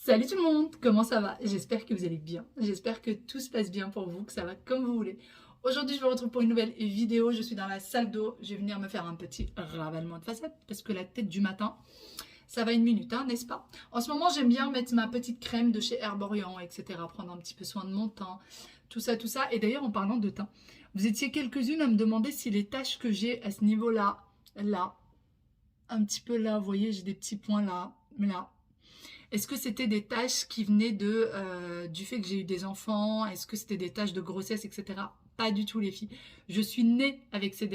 Salut tout le monde, comment ça va? J'espère que vous allez bien, j'espère que tout se passe bien pour vous, que ça va comme vous voulez. Aujourd'hui je vous retrouve pour une nouvelle vidéo, je suis dans la salle d'eau, je vais venir me faire un petit ravalement de façade parce que la tête du matin, ça va une minute, hein, n'est-ce pas? En ce moment j'aime bien mettre ma petite crème de chez Herborian, etc. Prendre un petit peu soin de mon teint, tout ça, tout ça. Et d'ailleurs en parlant de teint, vous étiez quelques-unes à me demander si les taches que j'ai à ce niveau-là, là, un petit peu là, vous voyez j'ai des petits points là, là. Est-ce que c'était des tâches qui venaient du fait que j'ai eu des enfants? Est-ce que c'était des tâches de grossesse, etc. Pas du tout les filles. Je suis née avec ces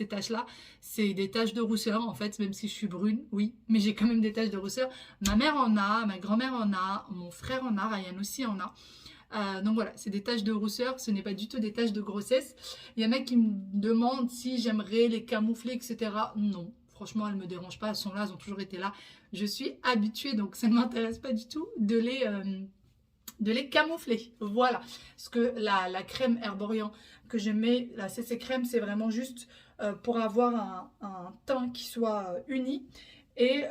tâches-là. C'est des tâches de rousseur en fait, même si je suis brune, oui. Mais j'ai quand même des tâches de rousseur. Ma mère en a, ma grand-mère en a, mon frère en a, Ryan aussi en a. Donc voilà, c'est des taches de rousseur, ce n'est pas du tout des taches de grossesse. Il y en a qui me demandent si j'aimerais les camoufler, etc. Non, franchement, elles ne me dérangent pas, elles sont là, elles ont toujours été là. Je suis habituée, donc ça ne m'intéresse pas du tout de les camoufler. Voilà, parce que la crème Herborian que je mets, la CC crème, c'est vraiment juste pour avoir un teint qui soit uni. Et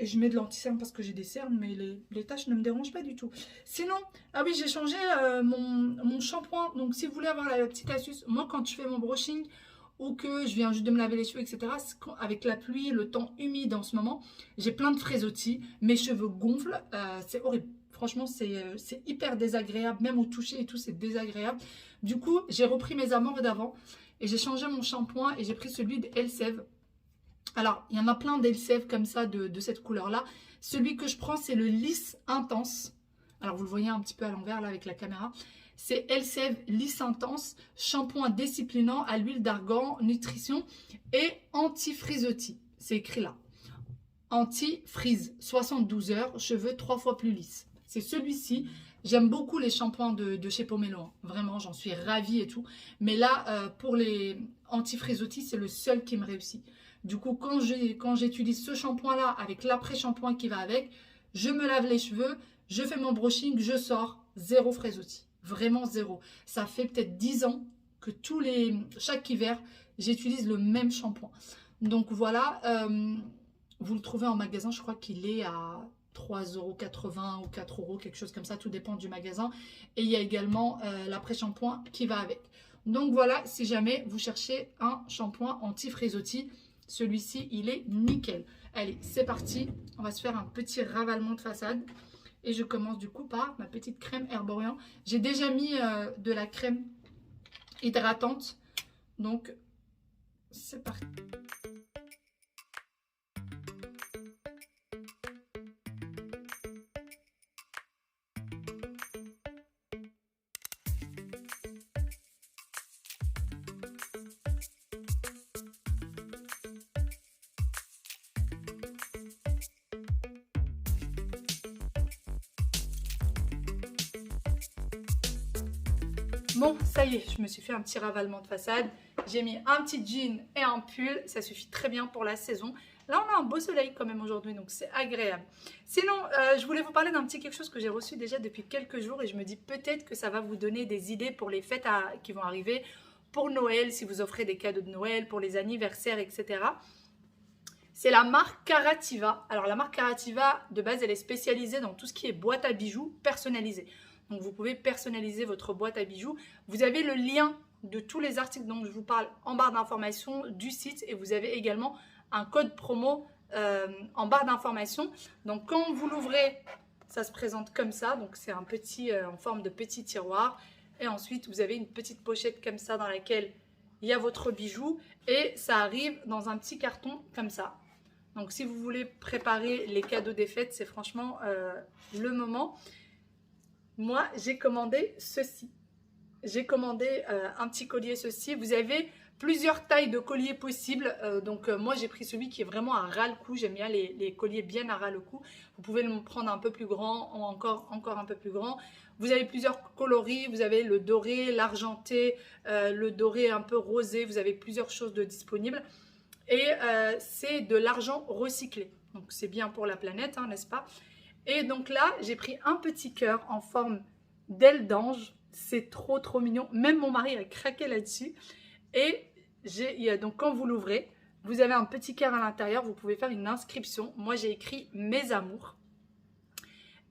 je mets de l'anti-cerne parce que j'ai des cernes, mais les taches ne me dérangent pas du tout. Sinon, ah oui, j'ai changé mon shampoing. Donc, si vous voulez avoir la petite astuce, moi, quand je fais mon brushing ou que je viens juste de me laver les cheveux, etc., avec la pluie, le temps humide en ce moment, j'ai plein de frésotis. Mes cheveux gonflent. C'est horrible. Franchement, c'est hyper désagréable. Même au toucher et tout, c'est désagréable. Du coup, j'ai repris mes amours d'avant et j'ai changé mon shampoing et j'ai pris celui de Elseve. Alors, il y en a plein d'Elseve comme ça, de cette couleur-là. Celui que je prends, c'est le lisse intense. Alors, vous le voyez un petit peu à l'envers, là, avec la caméra. C'est Elseve lisse intense, shampoing disciplinant à l'huile d'argan, nutrition et anti-frisottis. C'est écrit là. Anti-frise, 72 heures, cheveux 3 fois plus lisses. C'est celui-ci. J'aime beaucoup les shampoings de chez Pomelo. Hein. Vraiment, j'en suis ravie et tout. Mais là, pour les anti-frisottis, c'est le seul qui me réussit. Du coup, quand j'utilise ce shampoing-là avec l'après-shampoing qui va avec, je me lave les cheveux, je fais mon brushing, je sors, zéro frisottis. Vraiment zéro. Ça fait peut-être 10 ans que chaque hiver, j'utilise le même shampoing. Donc voilà, vous le trouvez en magasin, je crois qu'il est à 3,80 € ou 4 €, quelque chose comme ça, tout dépend du magasin. Et il y a également l'après-shampoing qui va avec. Donc voilà, si jamais vous cherchez un shampoing anti-frisottis, celui-ci, il est nickel. Allez, c'est parti. On va se faire un petit ravalement de façade. Et je commence du coup par ma petite crème Herborian. J'ai déjà mis de la crème hydratante. Donc, c'est parti. Bon, ça y est, je me suis fait un petit ravalement de façade. J'ai mis un petit jean et un pull. Ça suffit très bien pour la saison. Là, on a un beau soleil quand même aujourd'hui, donc c'est agréable. Sinon, je voulais vous parler d'un petit quelque chose que j'ai reçu déjà depuis quelques jours et je me dis peut-être que ça va vous donner des idées pour les fêtes qui vont arriver, pour Noël, si vous offrez des cadeaux de Noël, pour les anniversaires, etc. C'est la marque Carativa. Alors, la marque Carativa, de base, elle est spécialisée dans tout ce qui est boîte à bijoux personnalisée. Donc, vous pouvez personnaliser votre boîte à bijoux. Vous avez le lien de tous les articles dont je vous parle en barre d'information du site et vous avez également un code promo en barre d'information. Donc, quand vous l'ouvrez, ça se présente comme ça. Donc, c'est un petit en forme de petit tiroir. Et ensuite, vous avez une petite pochette comme ça dans laquelle il y a votre bijou et ça arrive dans un petit carton comme ça. Donc, si vous voulez préparer les cadeaux des fêtes, c'est franchement le moment. Moi, j'ai commandé ceci. J'ai commandé un petit collier ceci. Vous avez plusieurs tailles de colliers possibles. Moi, j'ai pris celui qui est vraiment à ras le cou. J'aime bien les colliers bien à ras le cou. Vous pouvez le prendre un peu plus grand ou encore un peu plus grand. Vous avez plusieurs coloris. Vous avez le doré, l'argenté, le doré un peu rosé. Vous avez plusieurs choses de disponibles. Et c'est de l'argent recyclé. Donc, c'est bien pour la planète, hein, n'est-ce pas? Et donc là, j'ai pris un petit cœur en forme d'aile d'ange. C'est trop, trop mignon. Même mon mari a craqué là-dessus. Et donc quand vous l'ouvrez, vous avez un petit cœur à l'intérieur. Vous pouvez faire une inscription. Moi, j'ai écrit « Mes amours ».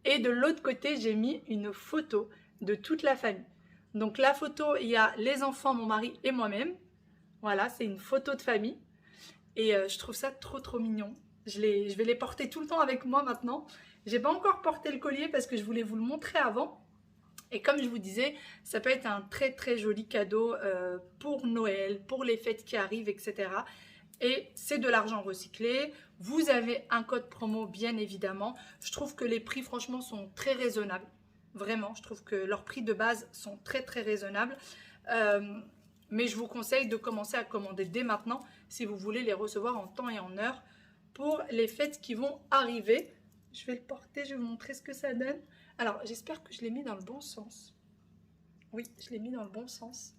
Et de l'autre côté, j'ai mis une photo de toute la famille. Donc la photo, il y a les enfants, mon mari et moi-même. Voilà, c'est une photo de famille. Et je trouve ça trop mignon. Je vais les porter tout le temps avec moi maintenant. J'ai pas encore porté le collier parce que je voulais vous le montrer avant. Et comme je vous disais, ça peut être un très joli cadeau pour Noël, pour les fêtes qui arrivent, etc. Et c'est de l'argent recyclé. Vous avez un code promo, bien évidemment. Je trouve que les prix, franchement, sont très raisonnables. Vraiment, je trouve que leurs prix de base sont très raisonnables. Mais je vous conseille de commencer à commander dès maintenant si vous voulez les recevoir en temps et en heure pour les fêtes qui vont arriver. Je vais le porter, je vais vous montrer ce que ça donne. Alors, j'espère que je l'ai mis dans le bon sens. Oui, je l'ai mis dans le bon sens.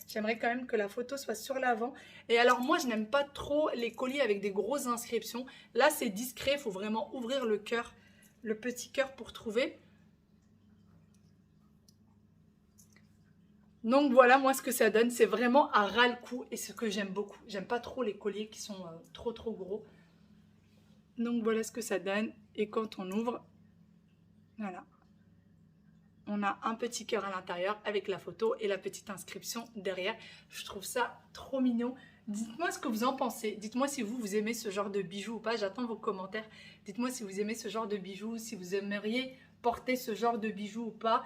J'aimerais quand même que la photo soit sur l'avant. Et alors, moi, je n'aime pas trop les colis avec des grosses inscriptions. Là, c'est discret, il faut vraiment ouvrir le cœur, le petit cœur pour trouver. Donc voilà, moi, ce que ça donne, c'est vraiment à ras le cou et ce que j'aime beaucoup. J'aime pas trop les colliers qui sont trop gros. Donc voilà ce que ça donne. Et quand on ouvre, voilà. On a un petit cœur à l'intérieur avec la photo et la petite inscription derrière. Je trouve ça trop mignon. Dites-moi ce que vous en pensez. Dites-moi si vous aimez ce genre de bijoux ou pas. J'attends vos commentaires. Dites-moi si vous aimez ce genre de bijoux, si vous aimeriez porter ce genre de bijoux ou pas.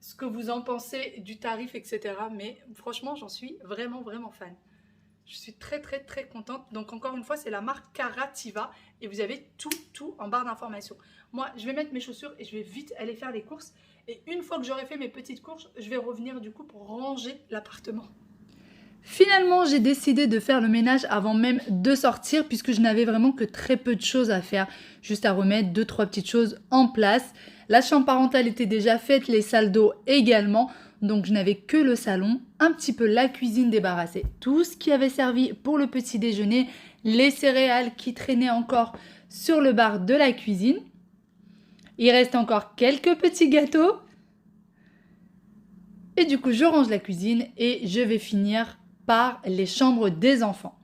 Ce que vous en pensez du tarif, etc. Mais franchement, j'en suis vraiment fan. Je suis très contente. Donc encore une fois, c'est la marque Carativa et vous avez tout en barre d'informations. Moi, je vais mettre mes chaussures et je vais vite aller faire les courses. Et une fois que j'aurai fait mes petites courses, je vais revenir du coup pour ranger l'appartement. Finalement, j'ai décidé de faire le ménage avant même de sortir puisque je n'avais vraiment que très peu de choses à faire. Juste à remettre 2-3 petites choses en place. La chambre parentale était déjà faite, les salles d'eau également. Donc je n'avais que le salon, un petit peu la cuisine débarrassée. Tout ce qui avait servi pour le petit déjeuner, les céréales qui traînaient encore sur le bar de la cuisine. Il reste encore quelques petits gâteaux. Et du coup, je range la cuisine et je vais finir par les chambres des enfants.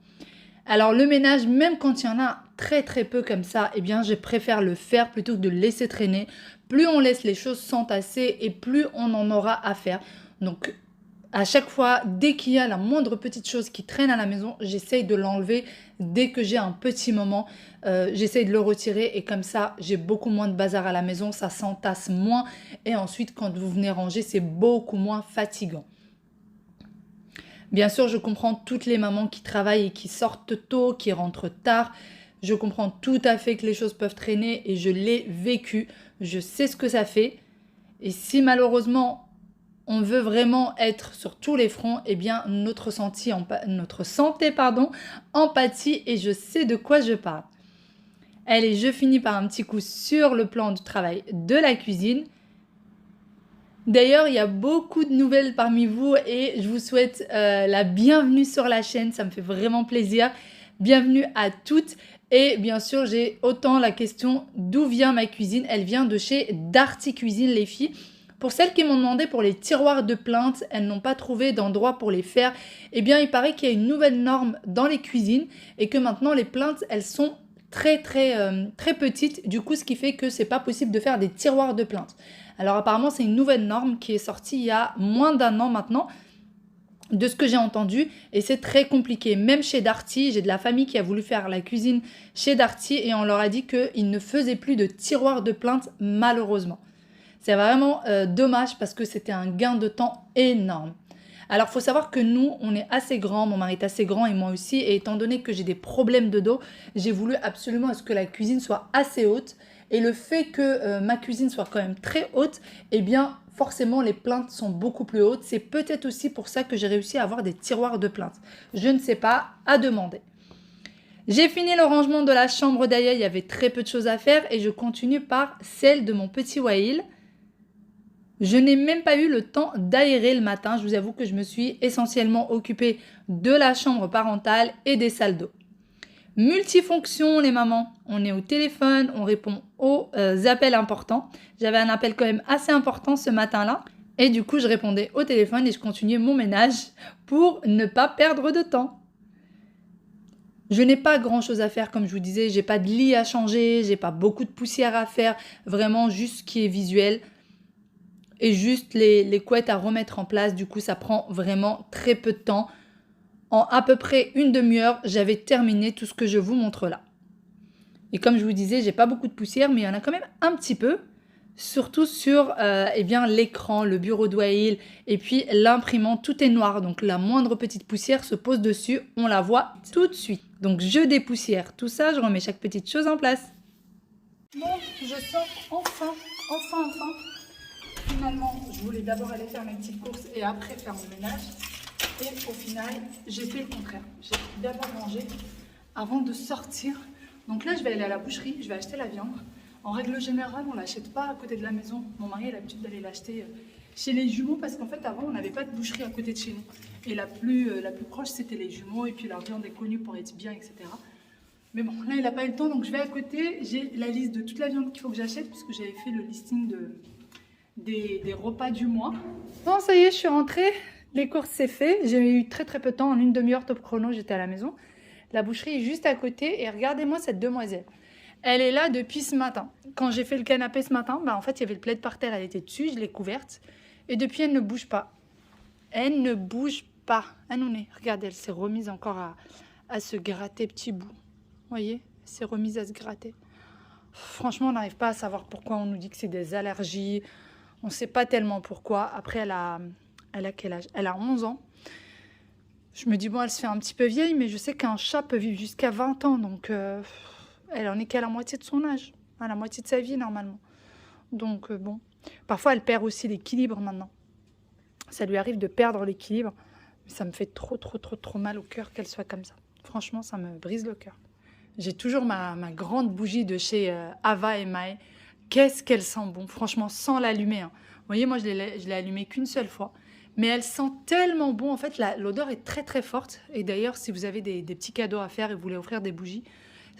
Alors le ménage, même quand il y en a très peu comme ça, eh bien je préfère le faire plutôt que de le laisser traîner. Plus on laisse les choses s'entasser et plus on en aura à faire. Donc à chaque fois, dès qu'il y a la moindre petite chose qui traîne à la maison, j'essaye de l'enlever dès que j'ai un petit moment. J'essaye de le retirer et comme ça, j'ai beaucoup moins de bazar à la maison, ça s'entasse moins. Et ensuite, quand vous venez ranger, c'est beaucoup moins fatigant. Bien sûr, je comprends toutes les mamans qui travaillent et qui sortent tôt, qui rentrent tard. Je comprends tout à fait que les choses peuvent traîner et je l'ai vécu. Je sais ce que ça fait. Et si malheureusement, on veut vraiment être sur tous les fronts, eh bien, notre santé empathie et je sais de quoi je parle. Allez, je finis par un petit coup sur le plan du travail de la cuisine. D'ailleurs, il y a beaucoup de nouvelles parmi vous et je vous souhaite la bienvenue sur la chaîne. Ça me fait vraiment plaisir. Bienvenue à toutes. Et bien sûr, j'ai autant la question d'où vient ma cuisine. Elle vient de chez Darty Cuisine, les filles. Pour celles qui m'ont demandé pour les tiroirs de plainte, elles n'ont pas trouvé d'endroit pour les faire. Eh bien, il paraît qu'il y a une nouvelle norme dans les cuisines et que maintenant, les plaintes, elles sont très petites. Du coup, ce qui fait que c'est pas possible de faire des tiroirs de plainte. Alors apparemment, c'est une nouvelle norme qui est sortie il y a moins d'1 an maintenant, de ce que j'ai entendu, et c'est très compliqué. Même chez Darty, j'ai de la famille qui a voulu faire la cuisine chez Darty et on leur a dit qu'ils ne faisaient plus de tiroirs de plainte, malheureusement. C'est vraiment dommage parce que c'était un gain de temps énorme. Alors, il faut savoir que nous, on est assez grands, mon mari est assez grand et moi aussi, et étant donné que j'ai des problèmes de dos, j'ai voulu absolument à ce que la cuisine soit assez haute. Et le fait que ma cuisine soit quand même très haute, eh bien, forcément, les plaintes sont beaucoup plus hautes. C'est peut-être aussi pour ça que j'ai réussi à avoir des tiroirs de plaintes. Je ne sais pas, à demander. J'ai fini le rangement de la chambre d'Aya, il y avait très peu de choses à faire et je continue par celle de mon petit Wael. Je n'ai même pas eu le temps d'aérer le matin. Je vous avoue que je me suis essentiellement occupée de la chambre parentale et des salles d'eau. Multifonction, les mamans. On est au téléphone, on répond aux appels importants. J'avais un appel quand même assez important ce matin-là. Et du coup, je répondais au téléphone et je continuais mon ménage pour ne pas perdre de temps. Je n'ai pas grand chose à faire, comme je vous disais, j'ai pas de lit à changer, j'ai pas beaucoup de poussière à faire, vraiment juste ce qui est visuel et juste les couettes à remettre en place. Du coup, ça prend vraiment très peu de temps. En à peu près une demi-heure, j'avais terminé tout ce que je vous montre là. Et comme je vous disais, j'ai pas beaucoup de poussière, mais il y en a quand même un petit peu. Surtout sur eh bien, l'écran, le bureau de Wael et puis l'imprimante, tout est noir. Donc la moindre petite poussière se pose dessus, on la voit tout de suite. Donc je dépoussière tout ça, je remets chaque petite chose en place. Bon, je sors enfin. Finalement, je voulais d'abord aller faire mes petites courses et après faire mon ménage. Et au final, j'ai fait le contraire. J'ai d'abord mangé avant de sortir. Donc là, je vais aller à la boucherie, je vais acheter la viande. En règle générale, on ne l'achète pas à côté de la maison. Mon mari a l'habitude d'aller l'acheter chez les jumeaux parce qu'en fait, avant, on n'avait pas de boucherie à côté de chez nous. Et la plus proche, c'était les jumeaux. Et puis, leur viande est connue pour être bien, etc. Mais bon, là, il n'a pas eu le temps. Donc, je vais à côté. J'ai la liste de toute la viande qu'il faut que j'achète puisque j'avais fait le listing des repas du mois. Bon, ça y est, je suis rentrée. Les courses, c'est fait. J'ai eu très peu de temps. En une demi-heure top chrono, j'étais à la maison. La boucherie est juste à côté. Et regardez-moi cette demoiselle. Elle est là depuis ce matin. Quand j'ai fait le canapé ce matin, en fait, il y avait le plaid par terre, elle était dessus, je l'ai couverte. Et depuis, elle ne bouge pas. Elle ne bouge pas. Ah non, regardez, elle s'est remise encore à se gratter petit bout. Vous voyez, elle s'est remise à se gratter. Franchement, on n'arrive pas à savoir pourquoi on nous dit que c'est des allergies. On ne sait pas tellement pourquoi. Après, elle a quel âge? Elle a 11 ans. Je me dis, bon, elle se fait un petit peu vieille, mais je sais qu'un chat peut vivre jusqu'à 20 ans, donc... elle en est qu'à la moitié de son âge, à la moitié de sa vie normalement. Donc bon, parfois elle perd aussi l'équilibre maintenant. Ça lui arrive de perdre l'équilibre, mais ça me fait trop mal au cœur qu'elle soit comme ça. Franchement, ça me brise le cœur. J'ai toujours ma grande bougie de chez Ava et Mae. Qu'est-ce qu'elle sent bon, franchement, sans l'allumer. Hein. Vous voyez, moi je l'ai allumée qu'une seule fois. Mais elle sent tellement bon, en fait l'odeur est très forte. Et d'ailleurs, si vous avez des petits cadeaux à faire et vous voulez offrir des bougies,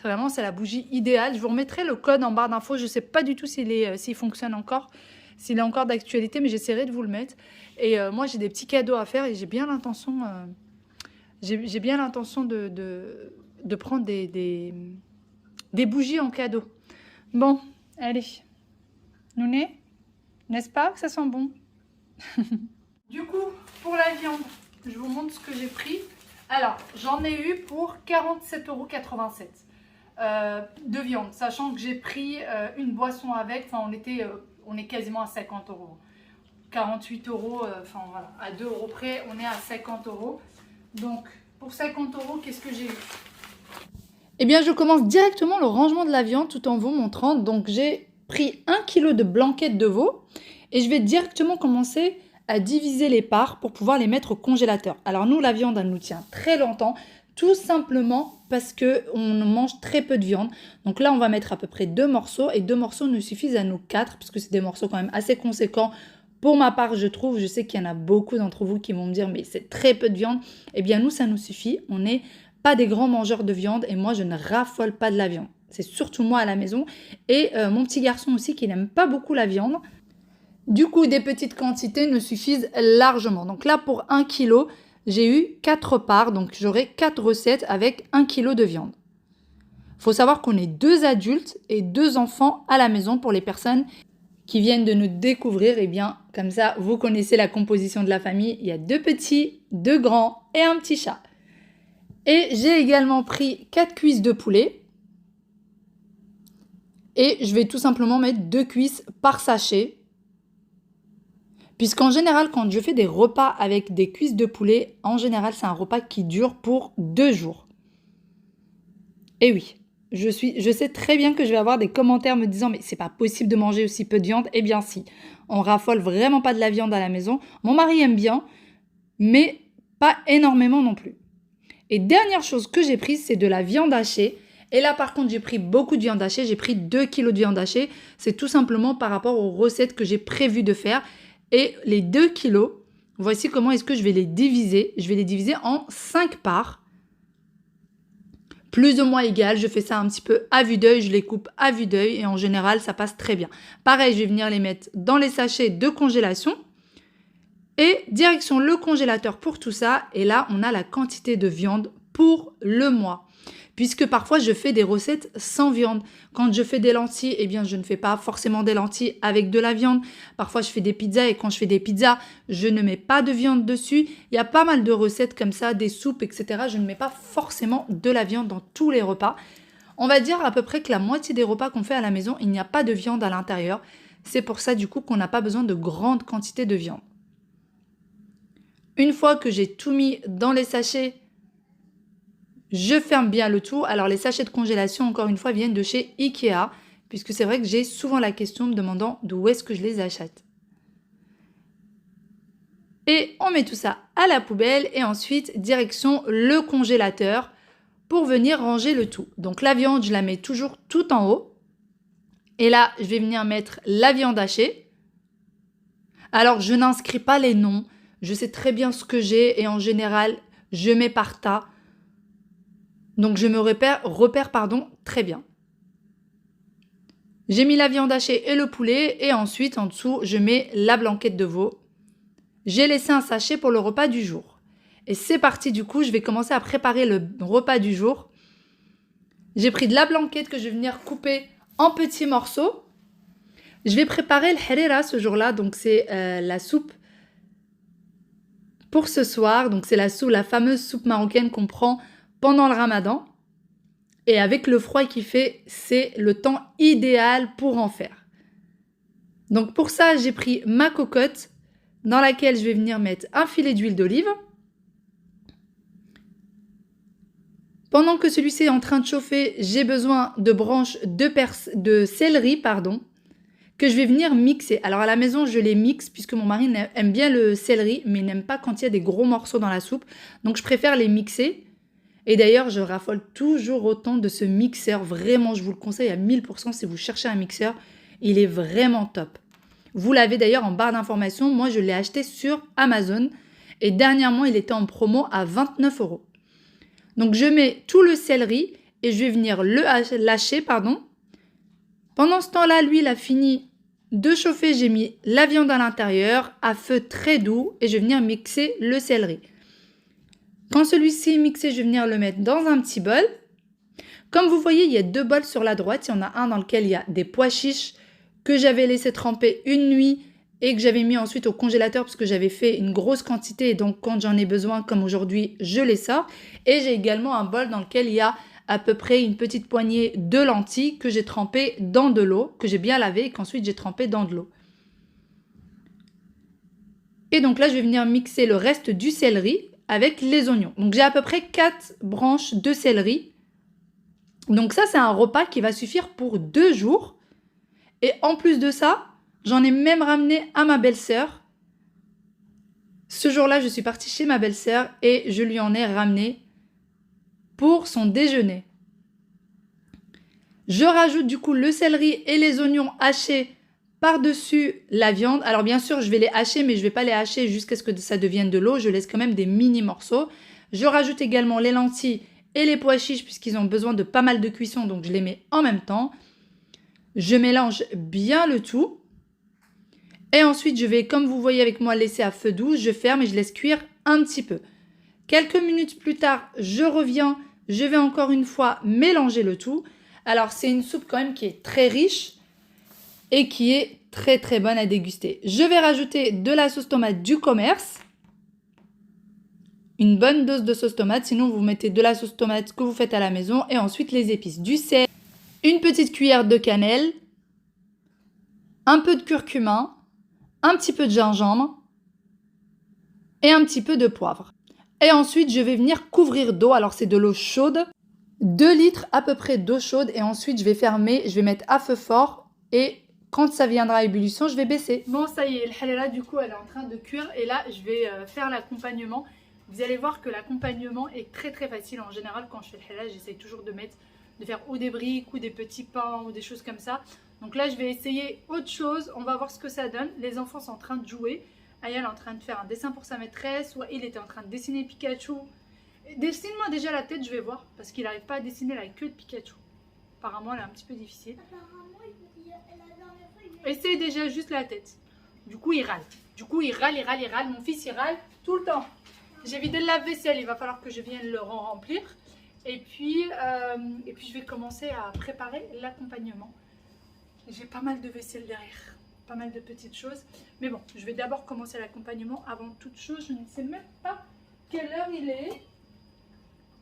vraiment, c'est la bougie idéale. Je vous remettrai le code en barre d'infos. Je ne sais pas du tout s'il fonctionne encore, s'il est encore d'actualité, mais j'essaierai de vous le mettre. Et moi, j'ai des petits cadeaux à faire et j'ai bien l'intention de prendre des bougies en cadeau. Bon, allez. Nouné, n'est-ce pas que ça sent bon? Du coup, pour la viande, je vous montre ce que j'ai pris. Alors, j'en ai eu pour 47,87 € de viande, sachant que j'ai pris une boisson avec. Enfin, on est quasiment à 50 €. 48 €, enfin voilà, à 2 € près, on est à 50 €. Donc, pour 50 €, qu'est-ce que j'ai eu? Eh bien, je commence directement le rangement de la viande tout en vous montrant. Donc, j'ai pris 1 kg de blanquettes de veau et je vais directement commencer à diviser les parts pour pouvoir les mettre au congélateur. Alors nous, la viande, elle nous tient très longtemps, tout simplement parce qu'on mange très peu de viande. Donc là, on va mettre à peu près 2 morceaux et 2 morceaux nous suffisent à nous 4 puisque c'est des morceaux quand même assez conséquents. Pour ma part, je trouve, je sais qu'il y en a beaucoup d'entre vous qui vont me dire mais c'est très peu de viande. Eh bien nous, ça nous suffit. On n'est pas des grands mangeurs de viande et moi, je ne raffole pas de la viande. C'est surtout moi à la maison et mon petit garçon aussi qui n'aime pas beaucoup la viande. Du coup, des petites quantités nous suffisent largement. Donc là, pour 1 kg, j'ai eu 4 parts. Donc j'aurai 4 recettes avec 1 kg de viande. Il faut savoir qu'on est 2 adultes et 2 enfants à la maison pour les personnes qui viennent de nous découvrir. Et bien, comme ça, vous connaissez la composition de la famille. Il y a 2 petits, 2 grands et un petit chat. Et j'ai également pris 4 cuisses de poulet. Et je vais tout simplement mettre 2 cuisses par sachet. Puisqu'en général, quand je fais des repas avec des cuisses de poulet, en général, c'est un repas qui dure pour 2 jours. Et oui, je sais très bien que je vais avoir des commentaires me disant « Mais c'est pas possible de manger aussi peu de viande ». Eh bien si, on raffole vraiment pas de la viande à la maison. Mon mari aime bien, mais pas énormément non plus. Et dernière chose que j'ai prise, c'est de la viande hachée. Et là, par contre, j'ai pris beaucoup de viande hachée. J'ai pris 2 kg de viande hachée. C'est tout simplement par rapport aux recettes que j'ai prévu de faire. Et les 2 kilos, voici comment est-ce que je vais les diviser. Je vais les diviser en 5 parts, plus ou moins égales. Je fais ça un petit peu à vue d'œil, je les coupe à vue d'œil et en général, ça passe très bien. Pareil, je vais venir les mettre dans les sachets de congélation et direction le congélateur pour tout ça. Et là, on a la quantité de viande pour le mois. puisque parfois je fais des recettes sans viande. Quand je fais des lentilles, eh bien je ne fais pas forcément des lentilles avec de la viande. Parfois je fais des pizzas et quand je fais des pizzas, je ne mets pas de viande dessus. Il y a pas mal de recettes comme ça, des soupes, etc. Je ne mets pas forcément de la viande dans tous les repas. On va dire à peu près que la moitié des repas qu'on fait à la maison, il n'y a pas de viande à l'intérieur. C'est pour ça du coup qu'on n'a pas besoin de grandes quantités de viande. Une fois que j'ai tout mis dans les sachets, je ferme bien le tout. Alors les sachets de congélation, encore une fois, viennent de chez Ikea, puisque c'est vrai que j'ai souvent la question me demandant d'où est-ce que je les achète. Et on met tout ça à la poubelle et ensuite direction le congélateur pour venir ranger le tout. Donc la viande, je la mets toujours tout en haut. Et là, je vais venir mettre la viande hachée. Alors, je n'inscris pas les noms. Je sais très bien ce que j'ai et en général, je mets par tas. Donc, je me repère très bien. J'ai mis la viande hachée et le poulet et ensuite, en dessous, je mets la blanquette de veau. J'ai laissé un sachet pour le repas du jour. Et c'est parti, du coup, je vais commencer à préparer le repas du jour. J'ai pris de la blanquette que je vais venir couper en petits morceaux. Je vais préparer le harira ce jour-là, donc c'est la soupe pour ce soir. Donc c'est la fameuse soupe marocaine qu'on prend pendant le ramadan. Et avec le froid qu'il fait, c'est le temps idéal pour en faire. Donc pour ça, j'ai pris ma cocotte dans laquelle je vais venir mettre un filet d'huile d'olive. Pendant que celui-ci est en train de chauffer, j'ai besoin de branches de céleri, que je vais venir mixer. Alors à la maison, je les mixe puisque mon mari aime bien le céleri, mais il n'aime pas quand il y a des gros morceaux dans la soupe. Donc je préfère les mixer. Et d'ailleurs, je raffole toujours autant de ce mixeur. Vraiment, je vous le conseille à 1000% si vous cherchez un mixeur. Il est vraiment top. Vous l'avez d'ailleurs en barre d'informations. Moi, je l'ai acheté sur Amazon. Et dernièrement, il était en promo à 29 €. Donc, je mets tout le céleri et je vais venir le lâcher. Pendant ce temps-là, l'huile a fini de chauffer. J'ai mis la viande à l'intérieur à feu très doux et je vais venir mixer le céleri. Quand celui-ci est mixé, je vais venir le mettre dans un petit bol. Comme vous voyez, il y a 2 bols sur la droite. Il y en a un dans lequel il y a des pois chiches que j'avais laissé tremper une nuit et que j'avais mis ensuite au congélateur parce que j'avais fait une grosse quantité et donc quand j'en ai besoin comme aujourd'hui, je les sors. Et j'ai également un bol dans lequel il y a à peu près une petite poignée de lentilles que j'ai trempées dans de l'eau, que j'ai bien lavé et qu'ensuite j'ai trempé dans de l'eau. Et donc là, je vais venir mixer le reste du céleri avec les oignons. Donc j'ai à peu près 4 branches de céleri. Donc ça, c'est un repas qui va suffire pour 2 jours. Et en plus de ça, j'en ai même ramené à ma belle-sœur. Ce jour-là, je suis partie chez ma belle-sœur et je lui en ai ramené pour son déjeuner. Je rajoute du coup le céleri et les oignons hachés par-dessus la viande. Alors bien sûr, je vais les hacher, mais je ne vais pas les hacher jusqu'à ce que ça devienne de l'eau. Je laisse quand même des mini morceaux. Je rajoute également les lentilles et les pois chiches puisqu'ils ont besoin de pas mal de cuisson, donc je les mets en même temps. Je mélange bien le tout. Et ensuite, je vais, comme vous voyez avec moi, laisser à feu doux. Je ferme et je laisse cuire un petit peu. Quelques minutes plus tard, je reviens. Je vais encore une fois mélanger le tout. Alors, c'est une soupe quand même qui est très riche et qui est très très bonne à déguster. Je vais rajouter de la sauce tomate du commerce. Une bonne dose de sauce tomate. Sinon, vous mettez de la sauce tomate que vous faites à la maison. Et ensuite, les épices. Du sel, une petite cuillère de cannelle, un peu de curcuma, un petit peu de gingembre et un petit peu de poivre. Et ensuite, je vais venir couvrir d'eau. Alors, c'est de l'eau chaude. 2 litres à peu près d'eau chaude. Et ensuite, je vais fermer. Je vais mettre à feu fort. Et quand ça viendra à ébullition, je vais baisser. Bon, ça y est, le halala, du coup, elle est en train de cuire. Et là, je vais faire l'accompagnement. Vous allez voir que l'accompagnement est très très facile. En général, quand je fais le halala, j'essaye toujours de faire ou des briques ou des petits pains ou des choses comme ça. Donc là, je vais essayer autre chose. On va voir ce que ça donne. Les enfants sont en train de jouer. Aya est en train de faire un dessin pour sa maîtresse. Ou il était en train de dessiner Pikachu. Dessine-moi déjà la tête, je vais voir. Parce qu'il n'arrive pas à dessiner la queue de Pikachu. Apparemment, elle est un petit peu difficile. Essaye déjà juste la tête. Du coup, il râle. Il râle. Mon fils, il râle tout le temps. J'ai vidé le lave-vaisselle. Il va falloir que je vienne le remplir. Et puis je vais commencer à préparer l'accompagnement. J'ai pas mal de vaisselle derrière, pas mal de petites choses. Mais bon, je vais d'abord commencer l'accompagnement. Avant toute chose, je ne sais même pas quelle heure il est.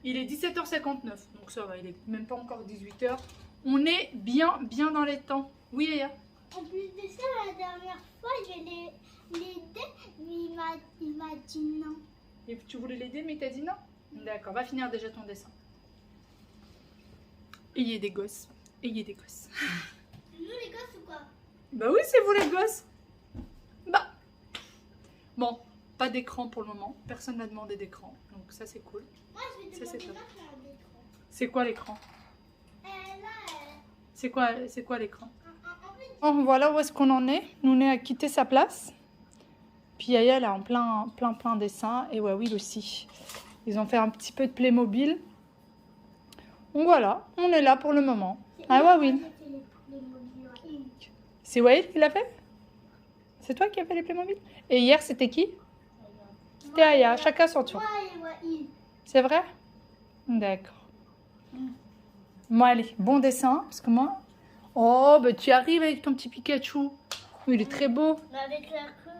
Il est 17h59, donc ça va, il est même pas encore 18h. On est bien dans les temps. Oui, Aya? En plus de ça, la dernière fois, je l'ai aidé, mais il m'a dit non. Et tu voulais l'aider, mais il t'a dit non? D'accord, va finir déjà ton dessin. Ayez des gosses. Ayez des gosses. Nous les gosses ou quoi? Bah oui, c'est vous les gosses. Bah. Bon, pas d'écran pour le moment. Personne n'a demandé d'écran. Donc ça, c'est cool. Moi, je vais demander ma faire un écran. C'est quoi l'écran? Là, C'est quoi l'écran? en fait, Bon, voilà où est-ce qu'on en est. Nouné a quitté sa place. Puis Yaya, elle est en plein dessin. Et Wawil aussi. Ils ont fait un petit peu de Playmobil. Donc voilà, on est là pour le moment. Ah Wawil. C'est Wael qui l'a fait? C'est toi qui as fait les Playmobil? Et hier, c'était qui? C'était Aya. Chacun son tour. C'est vrai? D'accord. Bon, allez, bon dessin. Parce que moi... Oh, bah tu arrives avec ton petit Pikachu. Il est très beau. avec la queue.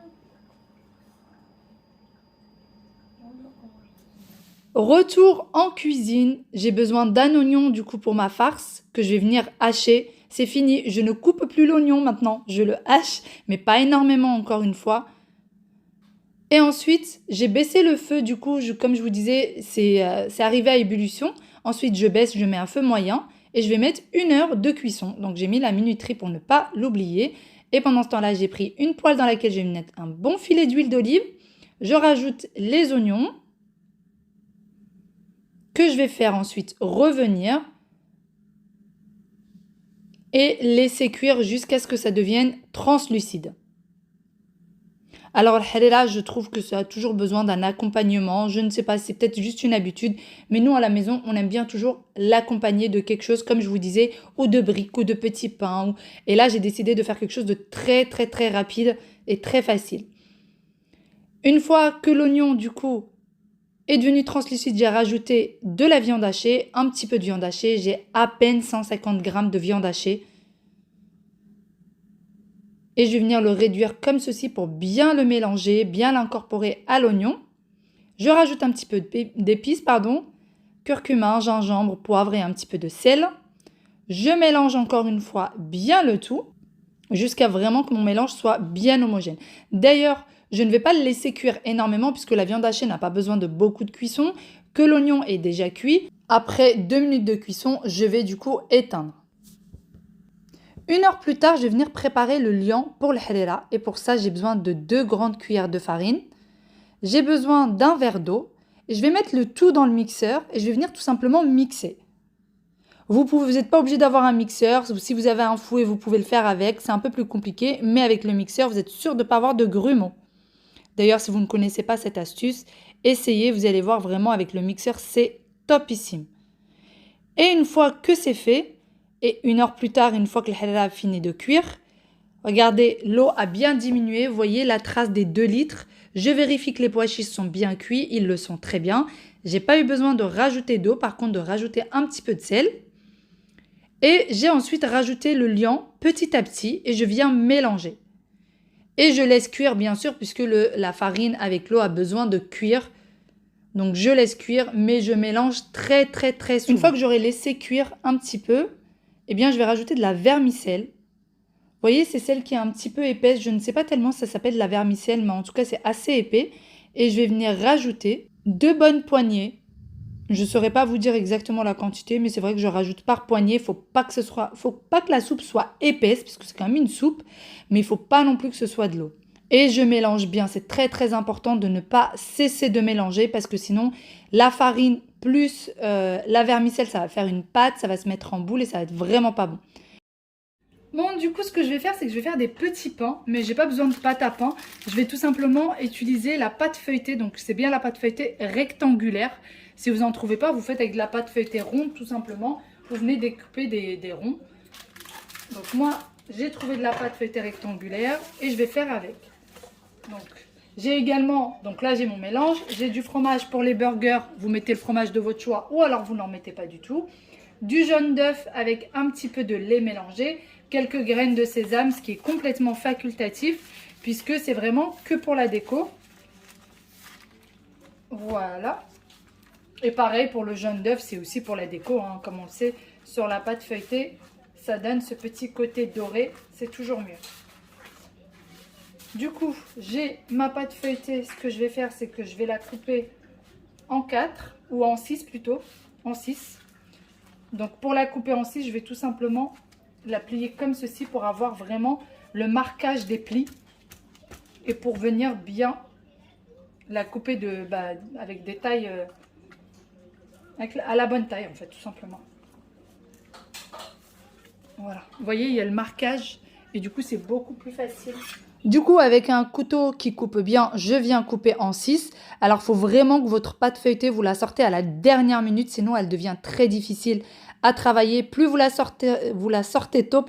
Retour en cuisine. J'ai besoin d'un oignon du coup pour ma farce que je vais venir hacher. C'est fini. Je ne coupe plus l'oignon maintenant. Je le hache, mais pas énormément encore une fois. Et ensuite, j'ai baissé le feu. Du coup, comme je vous disais, c'est arrivé à ébullition. Ensuite, je baisse, je mets un feu moyen et je vais mettre 1 heure de cuisson. Donc, j'ai mis la minuterie pour ne pas l'oublier. Et pendant ce temps-là, j'ai pris une poêle dans laquelle je vais mettre un bon filet d'huile d'olive. Je rajoute les oignons que je vais faire ensuite revenir et laisser cuire jusqu'à ce que ça devienne translucide. Alors, le halala, je trouve que ça a toujours besoin d'un accompagnement. Je ne sais pas, c'est peut-être juste une habitude. Mais nous, à la maison, on aime bien toujours l'accompagner de quelque chose, comme je vous disais, ou de briques, ou de petits pains. Et là, j'ai décidé de faire quelque chose de très, très, très rapide et très facile. Une fois que l'oignon, du coup, est devenu translucide, j'ai rajouté de la viande hachée, un petit peu de viande hachée. J'ai à peine 150 g de viande hachée. Et je vais venir le réduire comme ceci pour bien le mélanger, bien l'incorporer à l'oignon. Je rajoute un petit peu d'épices, curcuma, gingembre, poivre et un petit peu de sel. Je mélange encore une fois bien le tout, jusqu'à vraiment que mon mélange soit bien homogène. D'ailleurs, je ne vais pas le laisser cuire énormément puisque la viande hachée n'a pas besoin de beaucoup de cuisson, que l'oignon est déjà cuit. Après 2 minutes de cuisson, je vais du coup éteindre. 1 heure plus tard, je vais venir préparer le liant pour le halala. Et pour ça, j'ai besoin de 2 grandes cuillères de farine. J'ai besoin d'un verre d'eau. Et je vais mettre le tout dans le mixeur et je vais venir tout simplement mixer. Vous n'êtes pas obligé d'avoir un mixeur. Si vous avez un fouet, vous pouvez le faire avec. C'est un peu plus compliqué. Mais avec le mixeur, vous êtes sûr de ne pas avoir de grumeaux. D'ailleurs, si vous ne connaissez pas cette astuce, essayez. Vous allez voir vraiment avec le mixeur, c'est topissime. Et une fois que c'est fait... Et 1 heure plus tard, une fois que le halala a fini de cuire, regardez, l'eau a bien diminué. Vous voyez la trace des 2 litres. Je vérifie que les pois chiches sont bien cuits. Ils le sont très bien. J'ai pas eu besoin de rajouter d'eau. Par contre, de rajouter un petit peu de sel. Et j'ai ensuite rajouté le liant petit à petit. Et je viens mélanger. Et je laisse cuire, bien sûr, puisque la farine avec l'eau a besoin de cuire. Donc, je laisse cuire, mais je mélange très, très, très souvent. Une fois que j'aurai laissé cuire un petit peu, eh bien, je vais rajouter de la vermicelle. Vous voyez, c'est celle qui est un petit peu épaisse. Je ne sais pas tellement si ça s'appelle de la vermicelle, mais en tout cas, c'est assez épais. Et je vais venir rajouter 2 bonnes poignées. Je ne saurais pas vous dire exactement la quantité, mais c'est vrai que je rajoute par poignée. Faut pas que la soupe soit épaisse, parce que c'est quand même une soupe, mais il ne faut pas non plus que ce soit de l'eau. Et je mélange bien. C'est très, très important de ne pas cesser de mélanger, parce que sinon, la farine plus la vermicelle, ça va faire une pâte, ça va se mettre en boule et ça va être vraiment pas bon. Bon, du coup, ce que je vais faire, c'est que je vais faire des petits pains, mais j'ai pas besoin de pâte à pain. Je vais tout simplement utiliser la pâte feuilletée, donc c'est bien la pâte feuilletée rectangulaire. Si vous n'en trouvez pas, vous faites avec de la pâte feuilletée ronde, tout simplement. Vous venez découper des ronds. Donc moi, j'ai trouvé de la pâte feuilletée rectangulaire et je vais faire avec. Donc, J'ai également, donc là j'ai mon mélange, j'ai du fromage pour les burgers, vous mettez le fromage de votre choix ou alors vous n'en mettez pas du tout. Du jaune d'œuf avec un petit peu de lait mélangé, quelques graines de sésame, ce qui est complètement facultatif puisque c'est vraiment que pour la déco. Voilà. Et pareil pour le jaune d'œuf, c'est aussi pour la déco, hein, comme on le sait, sur la pâte feuilletée, ça donne ce petit côté doré, c'est toujours mieux. Du coup, j'ai ma pâte feuilletée, ce que je vais faire, c'est que je vais la couper en 4, ou en 6 plutôt, en 6. Donc pour la couper en 6, je vais tout simplement la plier comme ceci pour avoir vraiment le marquage des plis et pour venir bien la couper avec des tailles, à la bonne taille en fait, tout simplement. Voilà, vous voyez, il y a le marquage et du coup c'est beaucoup plus facile. Du coup, avec un couteau qui coupe bien, je viens couper en 6. Alors, il faut vraiment que votre pâte feuilletée, vous la sortez à la dernière minute, sinon elle devient très difficile à travailler. Plus vous la sortez tôt,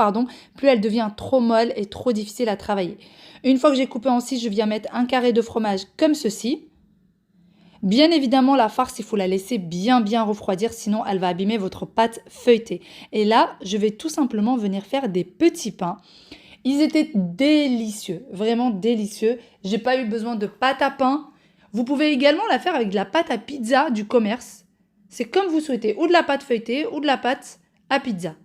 plus elle devient trop molle et trop difficile à travailler. Une fois que j'ai coupé en 6, je viens mettre un carré de fromage comme ceci. Bien évidemment, la farce, il faut la laisser bien refroidir, sinon elle va abîmer votre pâte feuilletée. Et là, je vais tout simplement venir faire des petits pains. Ils étaient délicieux, vraiment délicieux. J'ai pas eu besoin de pâte à pain. Vous pouvez également la faire avec de la pâte à pizza du commerce. C'est comme vous souhaitez, ou de la pâte feuilletée ou de la pâte à pizza.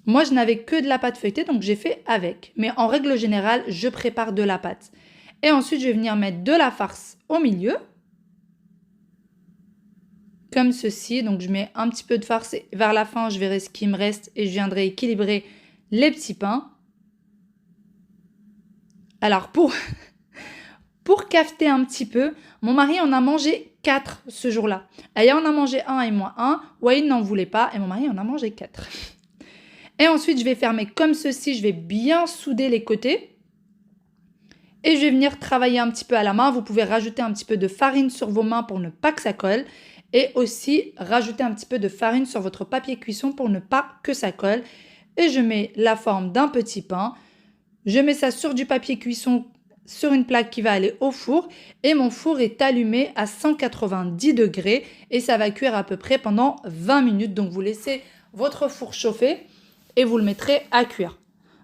Moi, je n'avais que de la pâte feuilletée, donc j'ai fait avec. Mais en règle générale, je prépare de la pâte. Et ensuite, je vais venir mettre de la farce au milieu. Comme ceci. Donc, je mets un petit peu de farce et vers la fin, je verrai ce qui me reste et je viendrai équilibrer les petits pains. Alors, pour cafeter un petit peu, mon mari en a mangé 4 ce jour-là. Aya en a mangé 1 et moi 1. Wayne n'en voulait pas et mon mari en a mangé 4. Et ensuite, je vais fermer comme ceci. Je vais bien souder les côtés. Et je vais venir travailler un petit peu à la main. Vous pouvez rajouter un petit peu de farine sur vos mains pour ne pas que ça colle. Et aussi rajouter un petit peu de farine sur votre papier cuisson pour ne pas que ça colle. Et je mets la forme d'un petit pain. Je mets ça sur du papier cuisson, sur une plaque qui va aller au four. Et mon four est allumé à 190 degrés. Et ça va cuire à peu près pendant 20 minutes. Donc vous laissez votre four chauffer et vous le mettrez à cuire.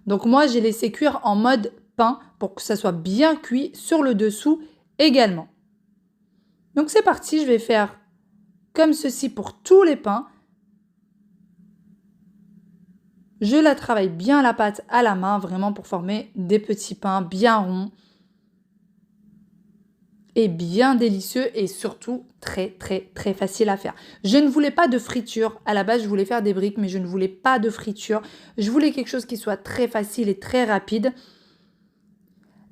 Donc moi, j'ai laissé cuire en mode pain pour que ça soit bien cuit sur le dessous également. Donc c'est parti, je vais faire comme ceci pour tous les pains. Je la travaille bien la pâte à la main, vraiment pour former des petits pains bien ronds et bien délicieux et surtout très facile à faire. Je ne voulais pas de friture. À la base, je voulais faire des briques, mais je ne voulais pas de friture. Je voulais quelque chose qui soit très facile et très rapide.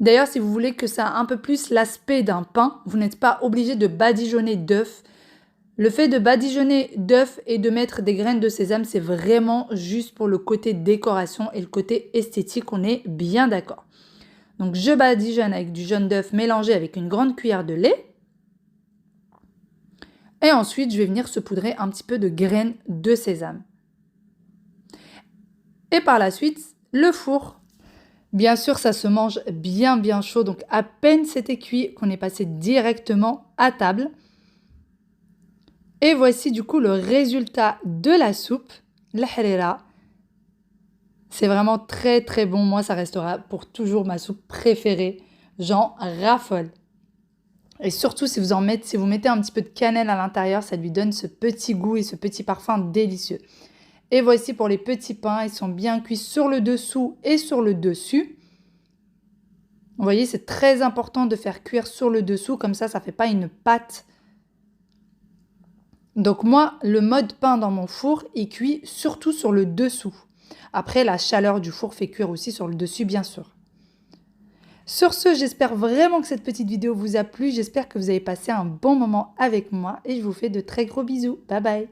D'ailleurs, si vous voulez que ça ait un peu plus l'aspect d'un pain, vous n'êtes pas obligé de badigeonner d'œufs. Le fait de badigeonner d'œufs et de mettre des graines de sésame, c'est vraiment juste pour le côté décoration et le côté esthétique, on est bien d'accord. Donc, je badigeonne avec du jaune d'œuf mélangé avec une grande cuillère de lait. Et ensuite, je vais venir saupoudrer un petit peu de graines de sésame. Et par la suite, le four. Bien sûr, ça se mange bien chaud. Donc, à peine c'était cuit qu'on est passé directement à table. Et voici du coup le résultat de la soupe, la harira. C'est vraiment très bon. Moi, ça restera pour toujours ma soupe préférée. J'en raffole. Et surtout, si vous mettez un petit peu de cannelle à l'intérieur, ça lui donne ce petit goût et ce petit parfum délicieux. Et voici pour les petits pains, ils sont bien cuits sur le dessous et sur le dessus. Vous voyez, c'est très important de faire cuire sur le dessous, comme ça ne fait pas une pâte. Donc moi, le mode pain dans mon four, il cuit surtout sur le dessous. Après, la chaleur du four fait cuire aussi sur le dessus, bien sûr. Sur ce, j'espère vraiment que cette petite vidéo vous a plu. J'espère que vous avez passé un bon moment avec moi et je vous fais de très gros bisous. Bye bye.